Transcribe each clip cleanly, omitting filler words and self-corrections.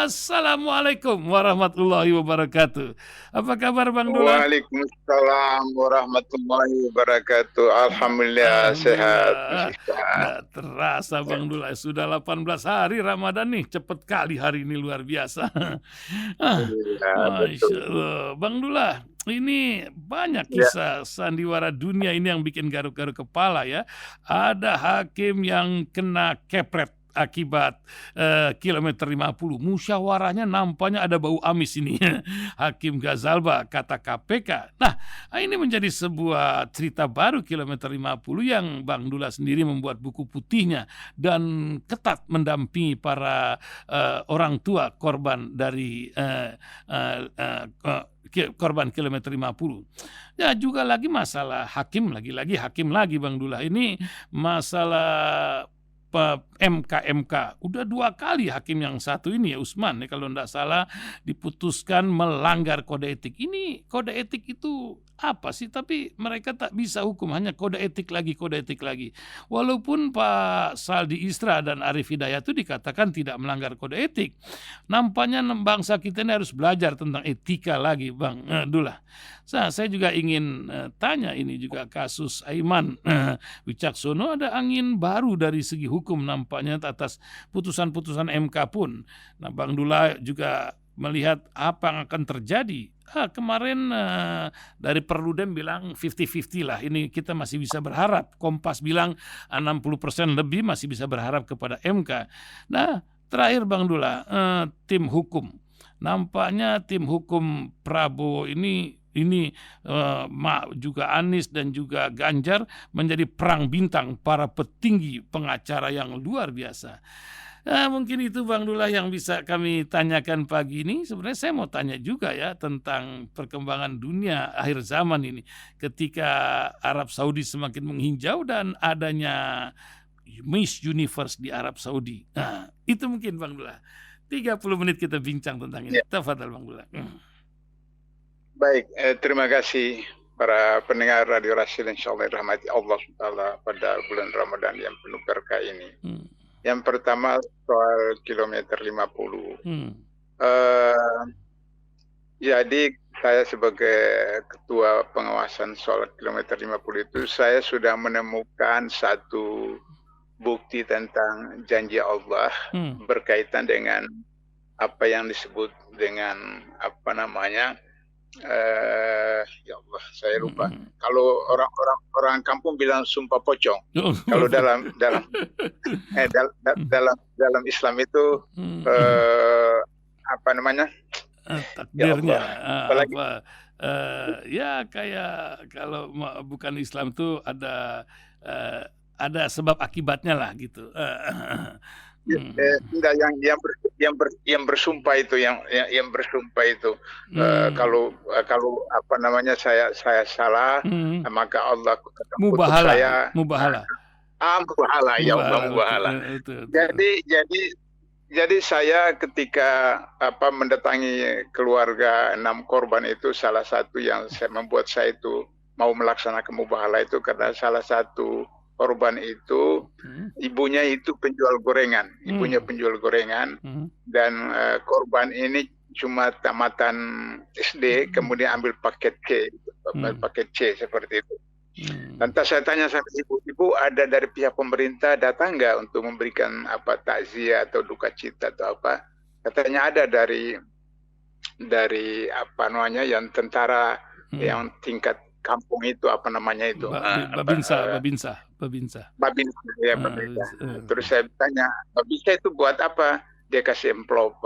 Assalamualaikum warahmatullahi wabarakatuh. Apa kabar Bang Dula? Waalaikumsalam warahmatullahi wabarakatuh. Alhamdulillah sehat, Mas Alhamdulillah. Ihsan. Nggak terasa Bang Dula, sudah 18 hari Ramadan nih, cepet kali hari ini luar biasa. Ah, Iya, Masya betul. Allah. Bang Dula, ini banyak Ya, kisah sandiwara dunia ini yang bikin garuk-garuk kepala ya. Ada hakim yang kena kepret akibat kilometer 50. Musyawarahnya nampaknya ada bau amis ini. Hakim Ghazalba kata KPK. Nah, ini menjadi sebuah cerita baru kilometer 50 yang Bang Dula sendiri membuat buku putihnya dan ketat mendampingi para orang tua korban dari korban kilometer 50. Ya juga lagi masalah hakim, lagi-lagi hakim lagi Bang Dula. Ini masalah MK. Udah 2 kali hakim yang satu ini ya Usman ya kalau tidak salah diputuskan melanggar kode etik. Ini kode etik itu apa sih? Tapi mereka tak bisa hukum, hanya kode etik lagi. Walaupun Pak Saldi Isra dan Arif Hidayat itu dikatakan tidak melanggar kode etik. Nampaknya bangsa kita ini harus belajar tentang etika lagi Bang Dula. Saya juga ingin tanya, ini juga kasus Aiman Wicaksono, ada angin baru dari segi hukum nampaknya atas putusan-putusan MK pun. Nah Bang Dula juga melihat apa yang akan terjadi. Kemarin dari Perludem bilang 50-50 lah, ini kita masih bisa berharap. Kompas bilang 60% lebih masih bisa berharap kepada MK. Nah terakhir Bang Dula, tim hukum. Nampaknya tim hukum Prabowo ini juga Anies dan juga Ganjar menjadi perang bintang para petinggi pengacara yang luar biasa. Mungkin itu Bang Dula yang bisa kami tanyakan pagi ini. Sebenarnya saya mau tanya juga ya tentang perkembangan dunia akhir zaman ini, ketika Arab Saudi semakin menghijau dan adanya Miss Universe di Arab Saudi. Nah, itu mungkin Bang Dula. 30 menit kita bincang tentang ini. ya. Tafadhal Bang Dula. Baik, terima kasih para pendengar Radio Rasil, insyaallah rahmati Allah SWT pada bulan Ramadan yang penuh berkah ini. Yang pertama soal kilometer 50. Jadi saya sebagai ketua pengawasan soal kilometer 50 itu, saya sudah menemukan satu bukti tentang janji Allah berkaitan dengan apa yang disebut dengan apa namanya, ya Allah saya lupa. Kalau orang kampung bilang sumpah pocong. Kalau dalam Islam itu apa namanya? Takdirnya. Ya ya kayak kalau bukan Islam tuh ada sebab akibatnya lah gitu. Enggak, yang bersumpah itu, yang bersumpah itu, kalau apa namanya saya salah, maka Allah mubahala saya mubahala, ya Allah mubahala. Jadi saya ketika mendatangi keluarga 6 korban itu, salah satu yang membuat saya itu mau melaksanakan mubahala itu karena salah satu korban itu ibunya itu penjual gorengan, dan korban ini cuma tamatan SD, kemudian ambil paket C seperti itu. Lantas saya tanya sama ibu, ada dari pihak pemerintah datang nggak untuk memberikan takziah atau duka cita atau apa? Katanya ada dari apa namanya, yang tentara yang tingkat kampung itu, apa namanya itu, Babinsa. Ya, Babinsa. Terus saya tanya, Babinsa itu buat apa? Dia kasih amplop.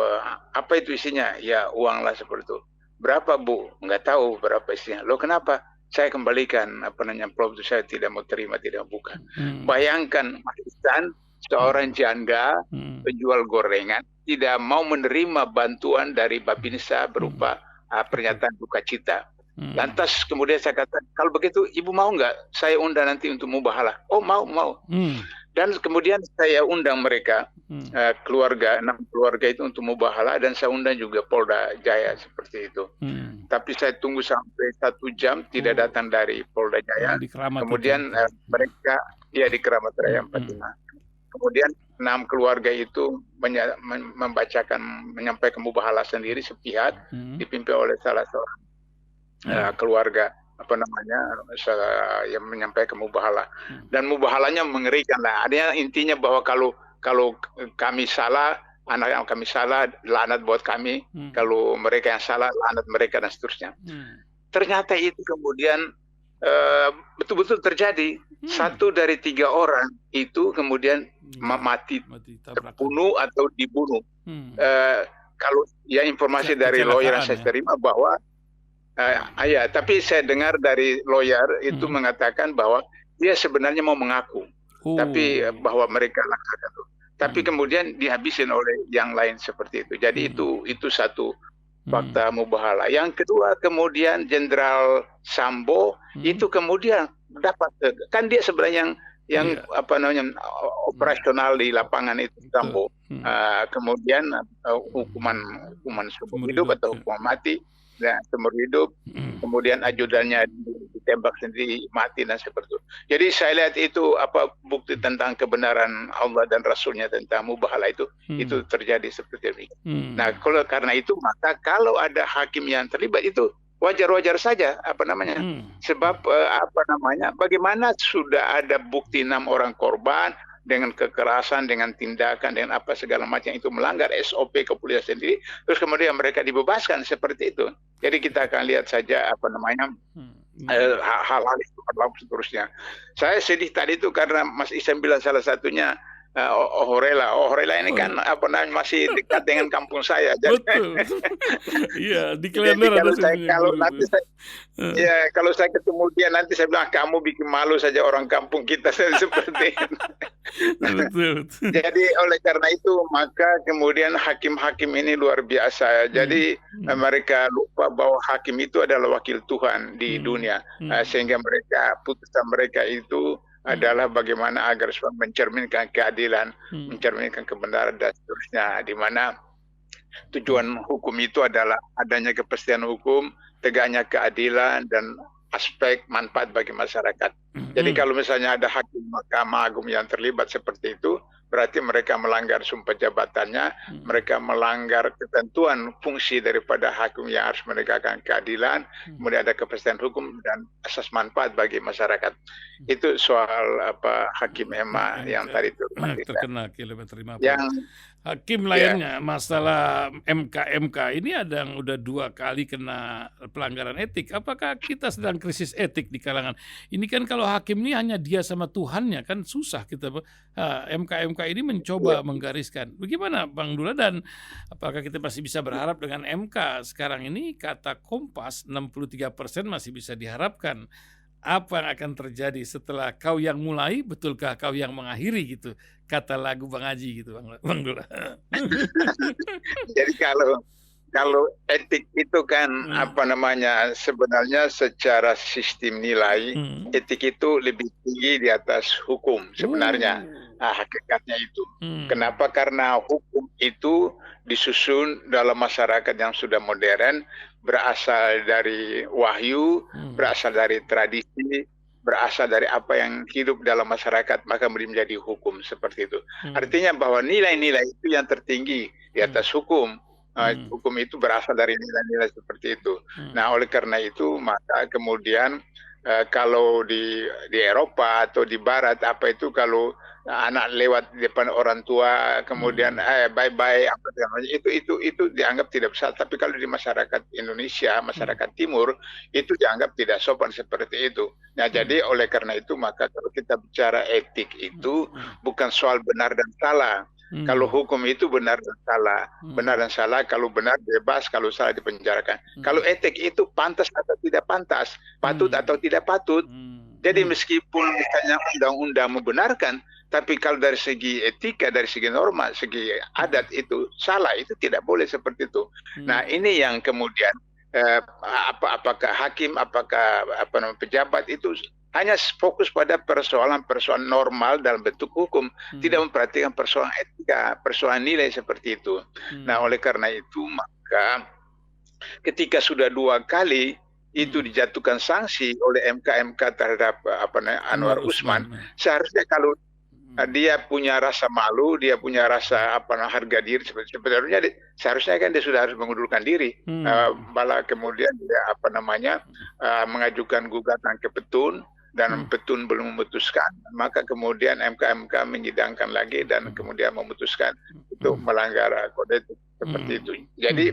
Apa itu isinya? Ya uang lah seperti itu. Berapa Bu? Nggak tahu berapa isinya. Loh kenapa? Saya kembalikan amplop itu, saya tidak mau terima, tidak mau buka. Bayangkan Mas Ihsan, seorang janda penjual gorengan tidak mau menerima bantuan dari Babinsa berupa pernyataan duka cita. Lantas kemudian saya kata, kalau begitu ibu mau nggak saya undang nanti untuk mubahalah? Oh mau. Dan kemudian saya undang mereka, 6 keluarga itu untuk mubahalah, dan saya undang juga Polda Jaya seperti itu. Tapi saya tunggu sampai 1 jam tidak datang dari Polda Jaya. Kemudian mereka di Keramat Raya 45. Kemudian 6 keluarga itu menyampaikan mubahalah sendiri sepihak, dipimpin oleh salah seorang keluarga yang menyampaikan mubahalah. Dan mubahalahnya mengerikan lah. Artinya intinya bahwa kalau kami salah, anak kami salah, laknat buat kami. Kalau mereka yang salah, laknat mereka dan seterusnya. Ternyata itu kemudian betul-betul terjadi. 1 dari 3 orang itu kemudian mati terbunuh atau dibunuh. Kalau ya informasi dari lawyer yang saya terima bahwa ya, tapi saya dengar dari lawyer itu mengatakan bahwa dia sebenarnya mau mengaku, tapi bahwa mereka lakukan itu. Tapi kemudian dihabisin oleh yang lain seperti itu. Jadi itu satu fakta mubahalah. Yang kedua kemudian Jenderal Sambo itu kemudian dapat, kan dia sebenarnya yang operasional di lapangan itu Sambo. Kemudian hukuman seumur hidup atau hukuman mati. Ya, seumur hidup, kemudian ajudannya ditembak sendiri mati dan seperti itu. Jadi saya lihat itu bukti tentang kebenaran Allah dan Rasulnya tentang mubahalah itu terjadi seperti ini. Nah, karena itu maka kalau ada hakim yang terlibat itu wajar-wajar saja sebab bagaimana sudah ada bukti 6 orang korban dengan kekerasan, dengan tindakan, dengan apa segala macam itu melanggar SOP kepolisian sendiri, terus kemudian mereka dibebaskan seperti itu. Jadi kita akan lihat saja hal-hal itu berlaku seterusnya. Saya sedih tadi itu karena Mas Ihsan bilang salah satunya Ohorela ini kan masih dekat dengan kampung saya. Betul. Iya, di Klender ada kalau saya ketemu dia nanti saya bilang kamu bikin malu saja orang kampung kita seperti itu. Betul. Jadi oleh karena itu maka kemudian hakim-hakim ini luar biasa. Jadi mereka lupa bahwa hakim itu adalah wakil Tuhan di dunia, sehingga putusan mereka itu adalah bagaimana agar mencerminkan keadilan, mencerminkan kebenaran dan seterusnya, di mana tujuan hukum itu adalah adanya kepastian hukum, tegaknya keadilan dan aspek manfaat bagi masyarakat. Jadi kalau misalnya ada hakim Mahkamah Agung yang terlibat seperti itu, berarti mereka melanggar sumpah jabatannya, mereka melanggar ketentuan fungsi daripada hakim yang harus menegakkan keadilan, kemudian ada kepastian hukum dan asas manfaat bagi masyarakat. Itu soal Hakim MA yang tadi itu. Terkena kilometer 50. Yang hakim lainnya masalah MK ini ada yang udah 2 kali kena pelanggaran etik. Apakah kita sedang krisis etik di kalangan? Ini kan kalau hakim ini hanya dia sama Tuhannya kan susah kita. MK ini mencoba menggariskan. Bagaimana Bang Dula, dan apakah kita masih bisa berharap dengan MK sekarang ini? Kata Kompas 63% masih bisa diharapkan. Apa yang akan terjadi setelah kau yang mulai, betulkah kau yang mengakhiri gitu? Kata lagu Bang Haji gitu Bang Dula. Jadi kalau etik itu kan sebenarnya secara sistem nilai etik itu lebih tinggi di atas hukum sebenarnya. Hakikatnya itu. Kenapa? Karena hukum itu disusun dalam masyarakat yang sudah modern, berasal dari wahyu, berasal dari tradisi, berasal dari apa yang hidup dalam masyarakat, maka menjadi hukum seperti itu. Artinya bahwa nilai-nilai itu yang tertinggi di atas hukum. Hukum itu berasal dari nilai-nilai seperti itu. Nah, oleh karena itu maka kemudian kalau di Eropa atau di Barat kalau anak lewat di depan orang tua kemudian bye-bye itu dianggap tidak besar. Tapi kalau di masyarakat Indonesia, masyarakat Timur itu dianggap tidak sopan seperti itu. Nah, jadi oleh karena itu maka kalau kita bicara etik itu bukan soal benar dan salah. Kalau hukum itu benar dan salah, kalau benar bebas, kalau salah dipenjarakan. Kalau etik itu pantas atau tidak pantas, patut atau tidak patut. Jadi meskipun misalnya undang-undang membenarkan, tapi kalau dari segi etika, dari segi norma, segi adat itu salah, itu tidak boleh seperti itu. Nah, ini yang kemudian apakah hakim, apakah pejabat itu hanya fokus pada persoalan-persoalan normal dalam bentuk hukum, tidak memperhatikan persoalan etika, persoalan nilai seperti itu. Nah, oleh karena itu maka ketika sudah 2 kali itu dijatuhkan sanksi oleh MK terhadap Anwar Usman, seharusnya dia punya rasa malu, dia punya rasa harga diri. Sebenarnya seharusnya kan dia sudah harus mengundurkan diri. Malah kemudian dia mengajukan gugatan ke Petun dan Petun belum memutuskan, maka kemudian MK menyidangkan lagi dan kemudian memutuskan itu melanggar kode etik seperti itu. Jadi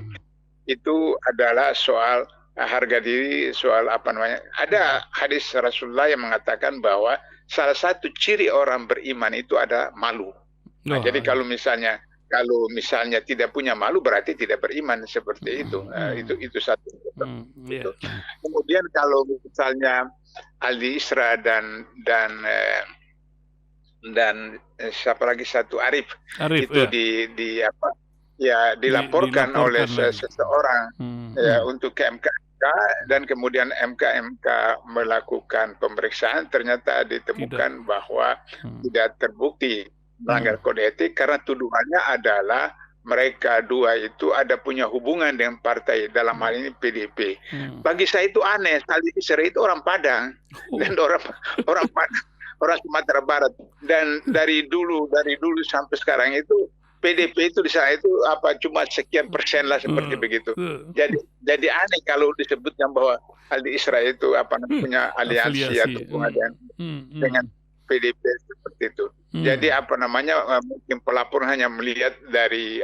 itu adalah soal harga diri, soal ada hadis Rasulullah yang mengatakan bahwa salah satu ciri orang beriman itu ada malu. Nah, jadi kalau misalnya tidak punya malu berarti tidak beriman, seperti itu. Itu satu. Kemudian kalau misalnya Aldi Isra dan siapa lagi satu Arif itu dilaporkan oleh seseorang untuk ke MK, dan kemudian MK melakukan pemeriksaan, ternyata ditemukan bahwa tidak terbukti melanggar kode etik karena tuduhannya adalah mereka dua itu ada punya hubungan dengan partai, dalam hal ini PDIP. Bagi saya itu aneh. Aldi Isra itu orang Padang dan orang Padang, orang Sumatera Barat, dan dari dulu sampai sekarang itu PDP itu di sana itu cuma sekian persen lah, seperti begitu. Jadi aneh kalau disebutkan bahwa Aldi Isra itu punya aliansi atau hubungan dengan PDP seperti itu. Jadi mungkin pelapor hanya melihat dari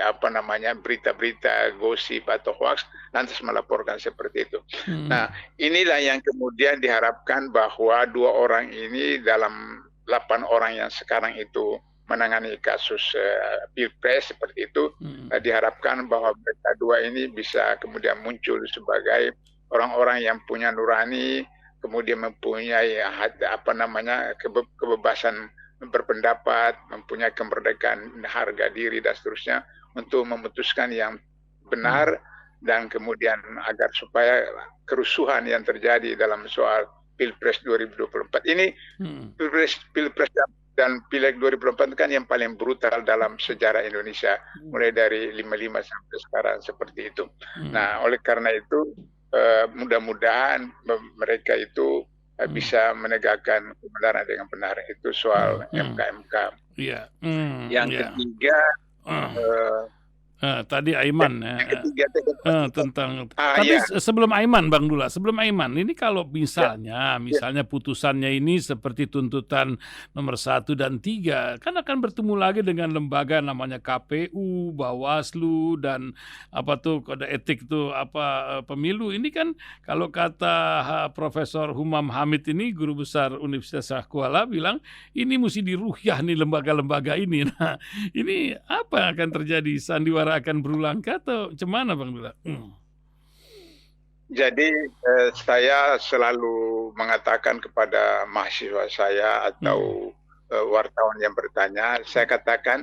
berita-berita gosip atau hoax, lantas melaporkan seperti itu. Nah, inilah yang kemudian diharapkan bahwa 2 orang ini dalam 8 orang yang sekarang itu menangani kasus Pilpres seperti itu, diharapkan bahwa mereka 2 ini bisa kemudian muncul sebagai orang-orang yang punya nurani, kemudian mempunyai kebebasan berpendapat, mempunyai kemerdekaan harga diri dan seterusnya untuk memutuskan yang benar, dan kemudian agar supaya kerusuhan yang terjadi dalam soal Pilpres 2024 ini, Pilpres dan Pileg 2024 kan yang paling brutal dalam sejarah Indonesia, mulai dari 55 sampai sekarang, seperti itu. Nah, oleh karena itu mudah-mudahan mereka itu bisa menegakkan kebenaran dengan benar. Itu soal MK. Yang ketiga, tadi Aiman tentang tapi sebelum Aiman, Bang Dula, sebelum Aiman, ini kalau misalnya putusannya ini seperti tuntutan nomor 1 dan 3, kan akan bertemu lagi dengan lembaga namanya KPU, Bawaslu, dan kode etik pemilu. Ini kan kalau kata Profesor Humam Hamid ini, guru besar Universitas Kuala, bilang ini mesti diruhyah nih lembaga-lembaga ini. Nah, ini apa yang akan terjadi? Sandiwara akan berulang atau cemana, Bang Dula? Jadi saya selalu mengatakan kepada mahasiswa saya atau wartawan yang bertanya, saya katakan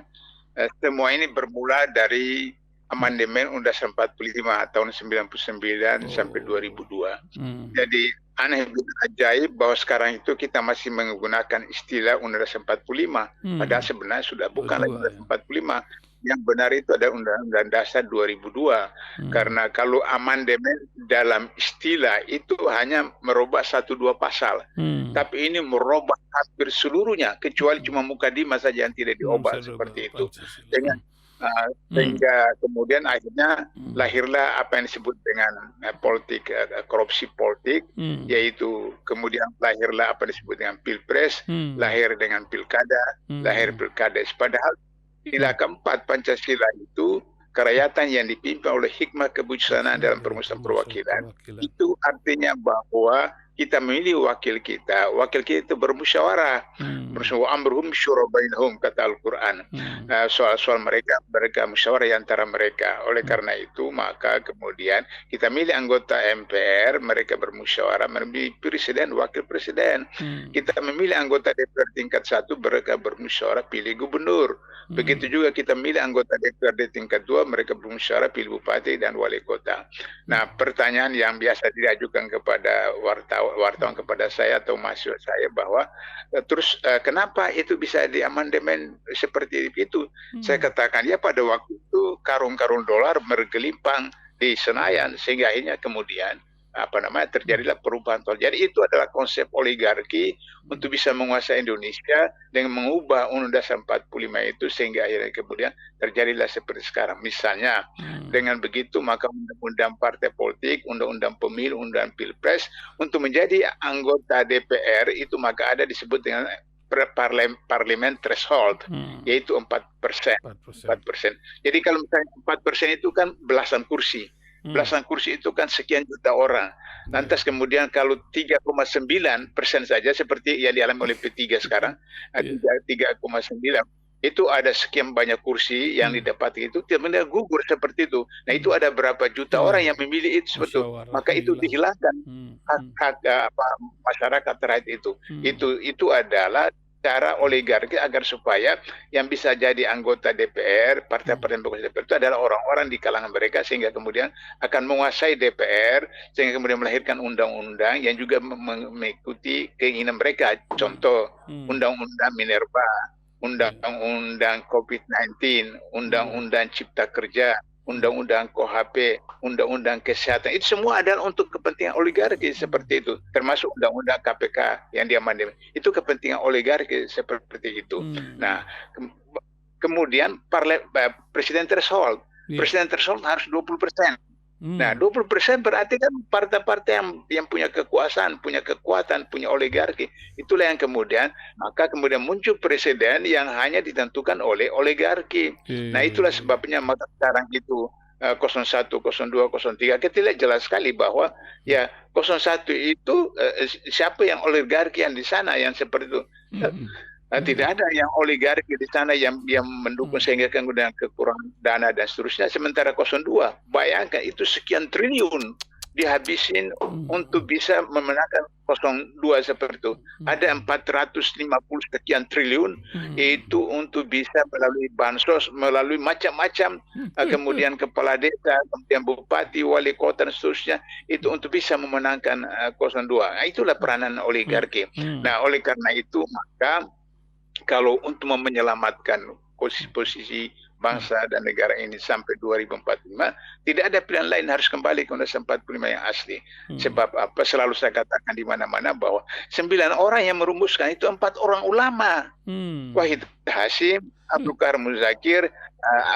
semua ini bermula dari amandemen Undang-Undang 45 tahun 99 sampai 2002. Jadi aneh ajaib bahwa sekarang itu kita masih menggunakan istilah Undang-Undang 45, padahal sebenarnya sudah bukan lagi Undang-Undang 45. Yang benar itu ada Undang-Undang Dasar 2002. Karena kalau amandemen dalam istilah itu hanya merubah 1-2 pasal. Tapi ini merubah hampir seluruhnya, kecuali cuma mukadimah saja yang tidak diubah, seperti itu. Sehingga kemudian akhirnya lahirlah apa yang disebut dengan politik, korupsi politik, yaitu kemudian lahirlah apa yang disebut dengan Pilpres, lahir dengan Pilkada, lahir Pilkades. Padahal nilai keempat Pancasila itu kerakyatan yang dipimpin oleh hikmah kebijaksanaan dalam permusyawaratan perwakilan. Itu artinya bahwa kita memilih wakil kita itu bermusyawarah. Bermusyawarah amruhum syura bainahum, kata Al-Quran. Soal-soal mereka musyawarah antara mereka. Oleh karena itu maka kemudian kita milih anggota MPR, mereka bermusyawarah memilih presiden, wakil presiden. Kita memilih anggota DPR tingkat 1, mereka bermusyawarah pilih gubernur. Begitu juga kita milih anggota DPRD tingkat 2, mereka bermusyawarah pilih bupati dan wali kota. Nah, pertanyaan yang biasa diajukan kepada wartawan kepada saya atau mahasiswa saya bahwa terus kenapa itu bisa diamandemen seperti itu? Saya katakan ya pada waktu itu karung-karung dolar bergelimpang di Senayan, sehingga akhirnya kemudian terjadilah perubahan total. Jadi itu adalah konsep oligarki untuk bisa menguasai Indonesia dengan mengubah Undang-Undang 45 itu sehingga akhirnya kemudian terjadilah seperti sekarang. Misalnya dengan begitu maka undang-undang partai politik, undang-undang pemilu, undang pilpres untuk menjadi anggota DPR itu maka ada disebut dengan parliament threshold, yaitu 4%. 4%. Jadi kalau misalnya 4% itu kan belasan kursi. Belasan kursi itu kan sekian juta orang. Lantas kemudian kalau 3,9% saja seperti yang dialami oleh P3 sekarang, 3,9 itu ada sekian banyak kursi yang didapati itu kemudian gugur seperti itu. Nah itu ada berapa juta orang yang memilih itu sebetulnya. Maka itu dihilangkan hak masyarakat terkait itu. Itu adalah cara oligarki agar supaya yang bisa jadi anggota DPR, partai-partai pengurus DPR itu adalah orang-orang di kalangan mereka sehingga kemudian akan menguasai DPR sehingga kemudian melahirkan undang-undang yang juga mengikuti keinginan mereka. Contoh, undang-undang Minerba, undang-undang COVID-19, undang-undang Cipta Kerja, undang-undang KUHP, undang-undang kesehatan, itu semua adalah untuk kepentingan oligarki seperti itu, termasuk undang-undang KPK yang diamandemen. Itu kepentingan oligarki seperti itu. Nah, kemudian presiden threshold. Presiden threshold harus 20%. Nah, 20% berarti kan partai-partai yang punya kekuasaan, punya kekuatan, punya oligarki. Itulah yang kemudian, maka kemudian muncul presiden yang hanya ditentukan oleh oligarki. Nah, itulah sebabnya maka sekarang itu 01, 02, 03, kita lihat jelas sekali bahwa ya 01 itu siapa yang oligarki yang di sana yang seperti itu. Tidak ada yang oligarki di sana yang mendukung sehingga kemudian kekurangan dana dan seterusnya. Sementara 02, bayangkan itu sekian triliun dihabisin untuk bisa memenangkan 02 seperti itu. Ada 450 sekian triliun itu untuk bisa melalui bansos, melalui macam-macam kemudian kepala desa, kemudian bupati, wali kota dan seterusnya itu untuk bisa memenangkan 02. Nah, itulah peranan oligarki. Nah, oleh karena itu maka kalau untuk menyelamatkan posisi bangsa dan negara ini sampai 2045, tidak ada pilihan lain, harus kembali ke Undang-Undang 45 yang asli. Sebab apa? Selalu saya katakan di mana-mana bahwa 9 orang yang merumuskan itu 4 orang ulama. Wahid Hasim, Abdul Karim Muzakir,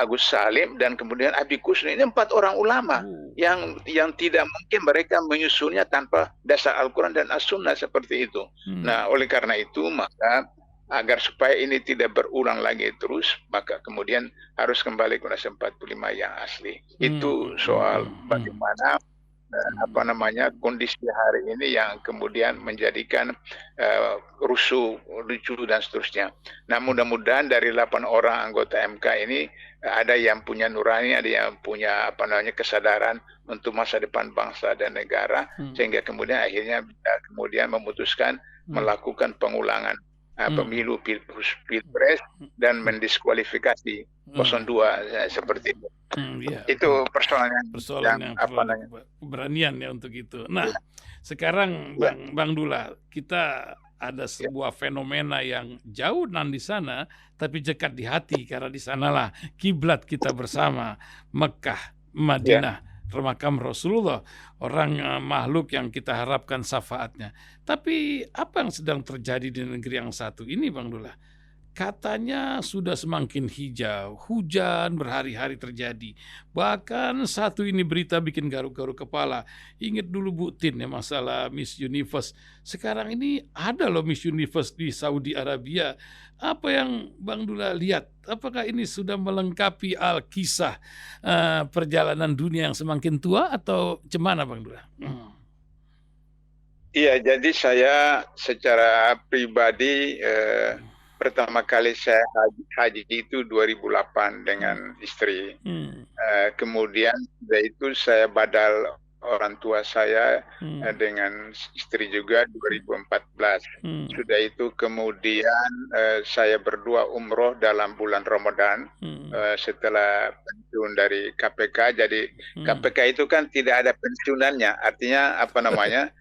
Agus Salim, dan kemudian Abi Kusni. Ini 4 orang ulama yang tidak mungkin mereka menyusunnya tanpa dasar Al-Quran dan As-Sunnah seperti itu. Nah, oleh karena itu maka agar supaya ini tidak berulang lagi terus, maka kemudian harus kembali ke Undang-Undang 45 yang asli. Itu soal bagaimana kondisi hari ini yang kemudian menjadikan rusuh, lucu dan seterusnya. Nah, mudah-mudahan dari 8 orang anggota MK ini ada yang punya nurani, ada yang punya kesadaran untuk masa depan bangsa dan negara, sehingga kemudian akhirnya kemudian memutuskan melakukan pengulangan pemilu pilpres dan mendiskualifikasi 02 seperti itu. Itu persoalan yang keberanian ya untuk itu. Nah, sekarang Bang Dullah, kita ada sebuah fenomena yang jauh di sana tapi dekat di hati karena di sanalah kiblat kita bersama, Mekah, Madinah. Makam Rasulullah, orang makhluk yang kita harapkan syafaatnya. Tapi apa yang sedang terjadi di negeri yang satu ini, Bang Dullah? Katanya sudah semakin hijau, hujan berhari-hari terjadi. Bahkan satu ini berita bikin garuk-garuk kepala. Ingat dulu Bu Tin ya masalah Miss Universe. Sekarang ini ada loh Miss Universe di Saudi Arabia. Apa yang Bang Dullah lihat? Apakah ini sudah melengkapi kisah perjalanan dunia yang semakin tua atau cemana Bang Dullah? Iya, jadi saya secara pribadi pertama kali saya haji itu 2008 dengan istri. Kemudian dari itu saya badal orang tua saya dengan istri juga 2014. Sudah itu kemudian saya berdua umroh dalam bulan Ramadan setelah pensiun dari KPK. Jadi KPK itu kan tidak ada pensiunannya, artinya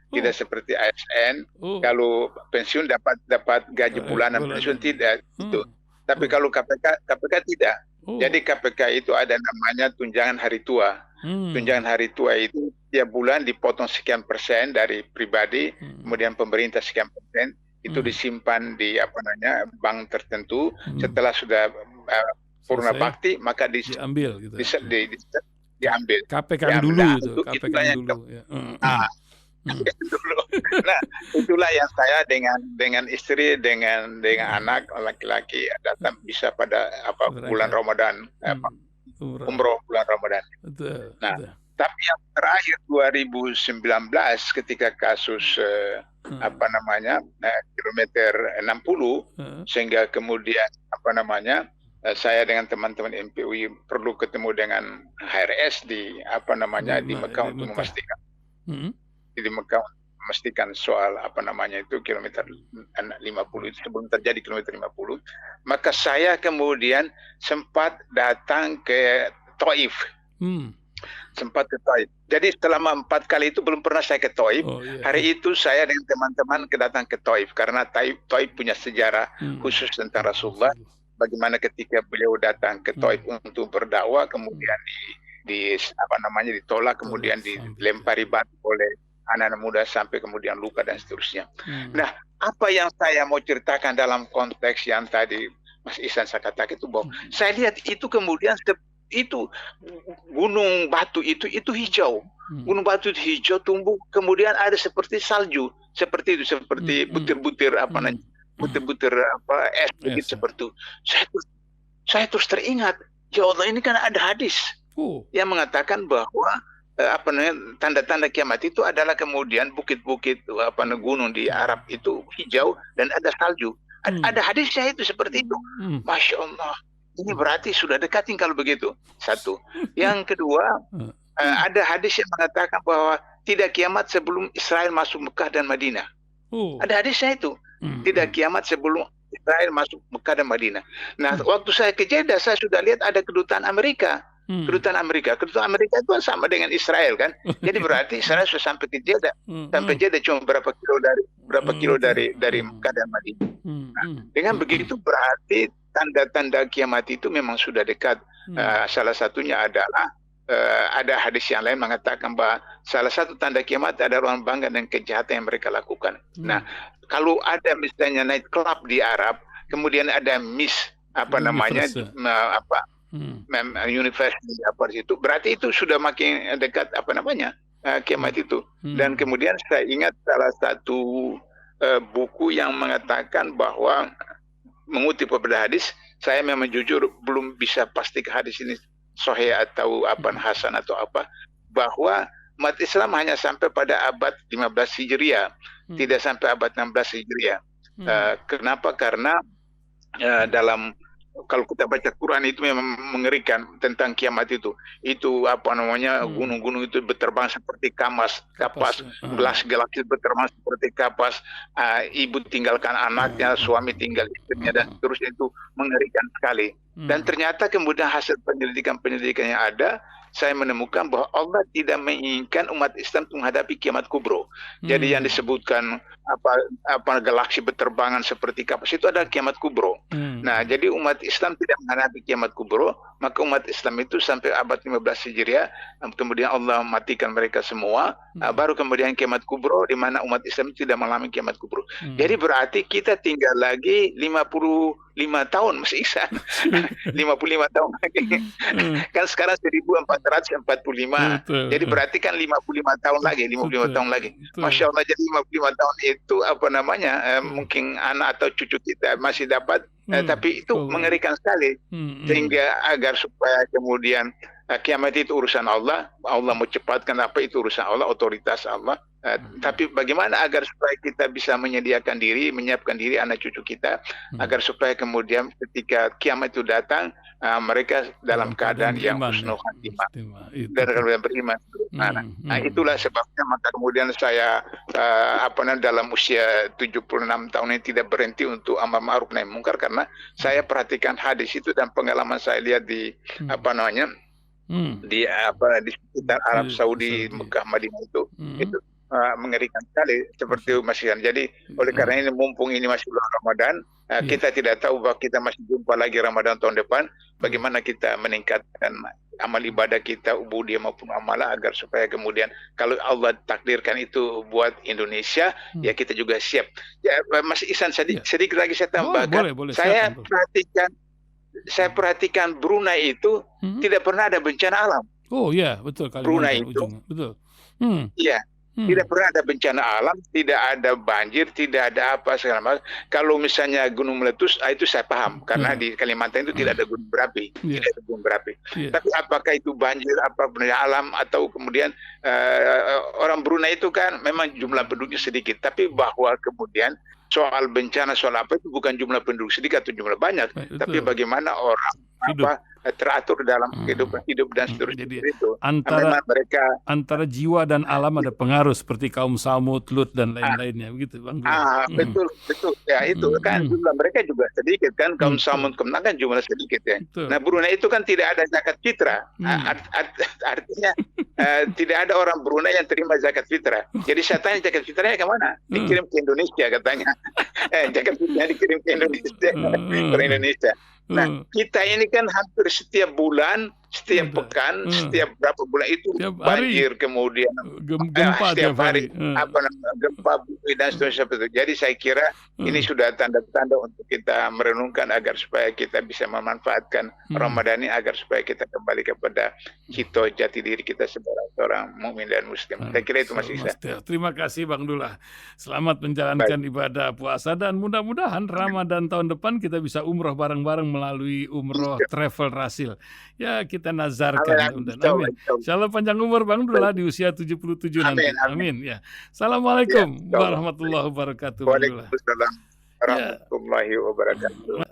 tidak seperti ASN. Kalau pensiun dapat gaji bulanan, pensiun tidak itu. Tapi kalau KPK tidak. Jadi KPK itu ada namanya tunjangan hari tua. Tunjangan hari tua itu setiap bulan dipotong sekian persen dari pribadi, kemudian pemerintah sekian persen, itu disimpan di bank tertentu. Setelah sudah purna bakti, maka diambil gitu. Diambil. KPK dulu itu, KPK dulu. Ya. Dulu. Nah, itulah yang saya dengan istri, dengan anak laki-laki datang bisa pada bulan Ramadan, umroh bulan Ramadan. Nah, tapi yang terakhir 2019 ketika kasus kilometer 60, sehingga kemudian saya dengan teman-teman MPUI perlu ketemu dengan HRS di di Mekah untuk memastikan di Mekah memastikan soal itu kilometer 50 itu sebelum terjadi kilometer 50. Maka saya kemudian sempat datang ke Taif. Sempat ke Taif. Jadi selama 4 kali itu belum pernah saya ke Taif. Hari itu saya dengan teman-teman datang ke Taif karena Taif punya sejarah khusus tentang Rasulullah. Bagaimana ketika beliau datang ke Taif untuk berdakwah, kemudian ditolak, kemudian dilempari batu oleh anak-anak muda sampai kemudian luka dan seterusnya. Nah, apa yang saya mau ceritakan dalam konteks yang tadi Mas Ihsan saya katakan itu bahwa saya lihat itu kemudian itu gunung batu itu hijau. Gunung batu itu hijau tumbuh, kemudian ada seperti salju, seperti butir-butir butir-butir es begitu seperti itu. Saya terus teringat, ya Allah, ini kan ada hadis yang mengatakan bahwa tanda-tanda kiamat itu adalah kemudian bukit-bukit gunung di Arab itu hijau dan ada salju. Ada hadisnya itu seperti itu. Masya Allah, ini berarti sudah dekat kalau begitu. Satu. Yang kedua, ada hadis yang mengatakan bahwa tidak kiamat sebelum Israel masuk Mekah dan Madinah. Ada hadisnya itu. Tidak kiamat sebelum Israel masuk Mekah dan Madinah. Nah, waktu saya ke Jeddah, saya sudah lihat ada kedutaan Amerika. Kedutaan Amerika itu sama dengan Israel kan. Jadi berarti Israel sudah sampai ke Jeddah. Sampai Jeddah cuma berapa kilo dari Mekah dan Madinah. Nah, dengan begitu berarti tanda-tanda kiamat itu memang sudah dekat. Salah satunya adalah ada hadis yang lain mengatakan bahwa salah satu tanda kiamat adalah orang bangga dan kejahatan yang mereka lakukan. Nah, kalau ada misalnya night club di Arab, kemudian ada university di situ, berarti itu sudah makin dekat kiamat itu. Dan kemudian saya ingat salah satu buku yang mengatakan bahwa mengutip beberapa hadis, saya memang jujur belum bisa pastikan hadis ini sahih atau hasan atau bahwa umat Islam hanya sampai pada abad 15 Hijriah, tidak sampai abad 16 Hijriah. Kenapa? Karena dalam kalau kita baca Quran itu memang mengerikan tentang kiamat itu. Itu gunung-gunung itu berterbang seperti kapas, gelas-gelas berterbang seperti kapas, ibu tinggalkan anaknya, suami tinggal istrinya dan seterusnya, itu mengerikan sekali. Dan ternyata kemudian hasil penyelidikan yang ada, saya menemukan bahwa Allah tidak menginginkan umat Islam menghadapi kiamat kubro. Jadi yang disebutkan galaksi berterbangan seperti kapas itu adalah kiamat kubro. Nah, jadi umat Islam tidak menghadapi kiamat kubro, maka umat Islam itu sampai abad 15 Hijriah, kemudian Allah matikan mereka semua, baru kemudian kiamat kubro di mana umat Islam tidak mengalami kiamat kubro. Jadi berarti kita tinggal lagi 55 tahun Mas Ihsan. 55 tahun lagi. Kan sekarang 1445. Jadi berarti kan 55 tahun lagi, 55 tahun lagi. Masya Allah, jadi 55 tahun itu mungkin anak atau cucu kita masih dapat, tapi itu mengerikan sekali. Sehingga agar supaya kemudian kiamat itu urusan Allah, Allah mau cepatkan itu urusan Allah, otoritas Allah. Tapi bagaimana agar supaya kita bisa menyediakan diri, menyiapkan diri anak cucu kita, agar supaya kemudian ketika kiamat itu datang, mereka dalam keadaan yang husnul khatimah dan beriman. Nah, itulah sebabnya maka kemudian saya dalam usia 76 tahun ini tidak berhenti untuk amar ma'ruf nahi munkar, karena saya perhatikan hadis itu dan pengalaman saya lihat di di sekitar Arab Saudi, Mekah, Madinah itu mengerikan sekali seperti Mas Ihsan. Jadi oleh karena ini mumpung ini masih bulan Ramadan, kita tidak tahu bahwa kita masih jumpa lagi Ramadan tahun depan. Bagaimana kita meningkatkan amal ibadah kita, ubudiyah maupun amalah, agar supaya kemudian kalau Allah takdirkan itu buat Indonesia, ya kita juga siap. Ya, Mas Ihsan, sedikit lagi saya tambahkan. Boleh, Saya silakan, perhatikan Brunei itu tidak pernah ada bencana alam. Oh ya, betul, Brunei Kalimantan itu, ujung, betul. iya, tidak pernah ada bencana alam, tidak ada banjir, tidak ada apa segala macam. Kalau misalnya gunung meletus, itu saya paham, karena di Kalimantan itu tidak ada gunung berapi, tidak ada gunung berapi. Tapi apakah itu banjir, apa bencana alam, atau kemudian orang Brunei itu kan memang jumlah penduduknya sedikit, tapi bahwa kemudian soal bencana, soal apa itu bukan jumlah penduduk sedikit atau jumlah banyak, tapi bagaimana orang teratur dalam kehidupan hidup dan seterusnya. Jadi itu antara jiwa dan alam ada pengaruh seperti kaum Samud, Lut dan lain-lainnya, begitu Bang. Betul ya, itu kan jumlah mereka juga sedikit kan, kaum Samud kan jumlah sedikit ya. Nah, Brunei itu kan tidak ada zakat fitrah. Artinya tidak ada orang Brunei yang terima zakat fitrah. Jadi saya tanya, zakat fitrahnya kemana? Dikirim ke Indonesia katanya. Zakat fitrahnya dikirim ke Indonesia, ke Indonesia. Nah, kita ini kan hampir setiap bulan, setiap pekan, setiap berapa bulan itu banjir, kemudian gempa setiap hari, gempa, bumi dan seterusnya. Jadi saya kira ini sudah tanda-tanda untuk kita merenungkan agar supaya kita bisa memanfaatkan Ramadan ini, agar supaya kita kembali kepada cito jati diri kita sebagai seorang mukmin dan muslim. Saya kira itu Mas Ihsan. Terima kasih Bang Dullah. Selamat menjalankan ibadah puasa, dan mudah-mudahan Ramadan tahun depan kita bisa umroh bareng-bareng melalui umroh travel Rasil. Ya, kita nazarkan. Amin. Insyaallah panjang umur Bang Dullah di usia 77 nanti. Amin. Ya. Assalamualaikum warahmatullahi wabarakatuh. Waalaikumsalam warahmatullahi wabarakatuh.